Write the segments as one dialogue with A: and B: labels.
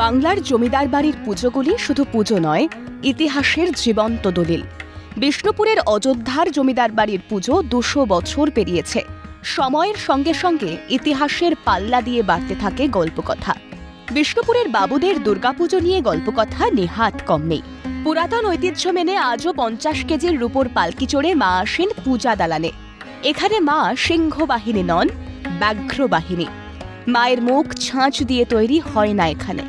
A: বাংলার জমিদার বাড়ির পুজোগুলি শুধু পুজো নয়, ইতিহাসের জীবন্ত দলিল। বিষ্ণুপুরের অযোধ্যার জমিদার বাড়ির পুজো ২০০ বছর পেরিয়েছে। সময়ের সঙ্গে সঙ্গে ইতিহাসের পাল্লা দিয়ে বাড়তে থাকে গল্পকথা। বিষ্ণুপুরের বাবুদের দুর্গাপুজো নিয়ে গল্পকথা নেহাত কম নেই। পুরাতন ঐতিহ্য মেনে আজও ৫০ কেজির রূপোর পালকি চড়ে মা আসেন পূজা দালানে। এখানে মা সিংহবাহিনী নন, ব্যাঘ্রবাহিনী। মায়ের মুখ ছাঁচ দিয়ে তৈরি হয় না এখানে।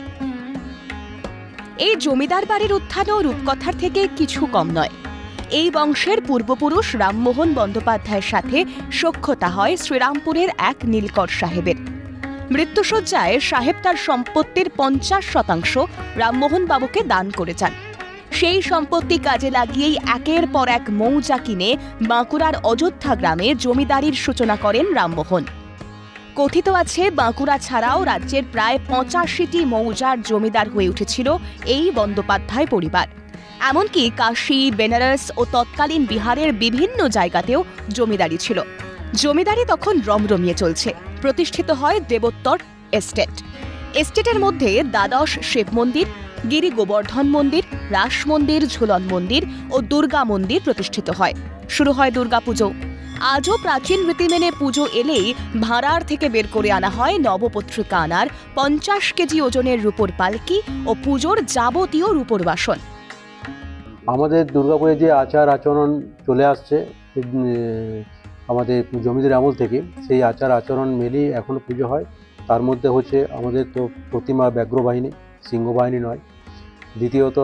A: এই জমিদার বাড়ির উত্থানও রূপকথার থেকে কিছু কম নয়। এই বংশের পূর্বপুরুষ রামমোহন বন্দ্যোপাধ্যায়ের সাথে সখ্যতা হয় শ্রীরামপুরের এক নীলকর সাহেবের। মৃত্যুশয্যায় সাহেব তার সম্পত্তির ৫০% রামমোহন বাবুকে দান করে যান। সেই সম্পত্তি কাজে লাগিয়েই একের পর এক মৌজা কিনে বাঁকুড়ার অযোধ্যা গ্রামে জমিদারির সূচনা করেন রামমোহন। কথিত আছে, বাঁকুড়া ছাড়াও রাজ্যের প্রায় ৮৫টি মৌজার জমিদার হয়ে উঠেছিল এই বন্দ্যোপাধ্যায় পরিবার। এমনকি কাশী, বেনারস ও তৎকালীন বিহারের বিভিন্ন জায়গাতেও জমিদারি ছিল। জমিদারি তখন রমরমিয়ে চলছে। প্রতিষ্ঠিত হয় দেবোত্তর এস্টেট। এস্টেটের মধ্যে দ্বাদশ শিব মন্দির, গিরি গোবর্ধন মন্দির, রাস মন্দির, ঝুলন মন্দির ও দুর্গা মন্দির প্রতিষ্ঠিত হয়। শুরু হয় দুর্গাপুজো। আজও প্রাচীন রীতি মেনে পুজো এলেই ভাঁড়ার থেকে বের করে আনা হয় নবপত্রিকা আনার ৫০ কেজি ওজনের রূপোর পালকি ও পুজোর যাবতীয় রূপোর বাসন।
B: আমাদের দুর্গাপুরে যে আচার আচরণ চলে আসছে আমাদের জমিদার আমল থেকে, সেই আচার আচরণ মেনেই এখনও পুজো হয়। তার মধ্যে হচ্ছে আমাদের তো প্রতিমা ব্যাঘ্রবাহিনী, সিংহবাহিনী নয়। দ্বিতীয়ত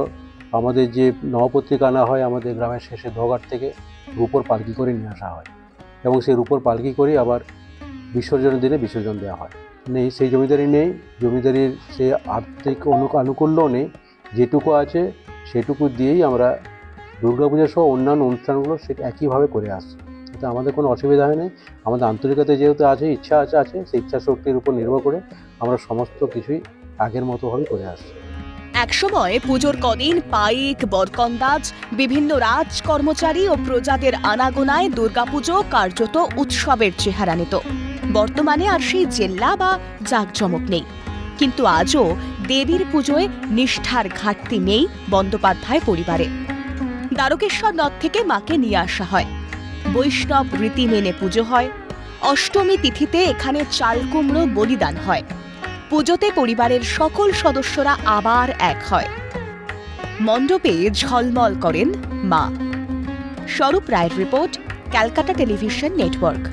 B: আমাদের যে নবপত্রিকা আনা হয় আমাদের গ্রামের শেষে ধোঘাট থেকে রূপোর পালকি করে নিয়ে আসা হয় এবং সেই রূপোর পালকি করে আবার বিসর্জনের দিনে বিসর্জন দেওয়া হয়। নেই সেই জমিদারি নেই, জমিদারির সে আর্থিক আনুকূল্যও নেই। যেটুকু আছে সেটুকু দিয়েই আমরা দুর্গাপূজা সহ অন্যান্য অনুষ্ঠানগুলো সেটা একইভাবে করে আসছি। এতে আমাদের কোনো অসুবিধা হয় না। আমাদের আন্তরিকতা যেহেতু আছে, ইচ্ছা আছে, সেই ইচ্ছা শক্তির উপর নির্ভর করে আমরা সমস্ত কিছুই আগের মতোভাবে করে আসছি।
A: একসময় পুজোর কদিন পাইক, বরকন্দাজ, বিভিন্ন রাজ কর্মচারী ও প্রজাদের আনাগোনায় দুর্গাপুজো কার্যত উৎসবের চেহারা নিত। বর্তমানে আর সেই জেল্লা বা জাঁকজমক নেই। কিন্তু আজও দেবীর পুজোয় নিষ্ঠার ঘাটতি নেই বন্দ্যোপাধ্যায় পরিবারে। দ্বারকেশ্বর নদ থেকে মাকে নিয়ে আসা হয়। বৈষ্ণব রীতি মেনে পুজো হয়। অষ্টমী তিথিতে এখানে চাল কুমড়ো বলিদান হয়। পুজোতে পরিবারের সকল সদস্যরা আবার এক হয়। মণ্ডপে ঝলমল করেন মা। স্বরূপ রায়ের রিপোর্ট, ক্যালকাটা টেলিভিশন নেটওয়ার্ক।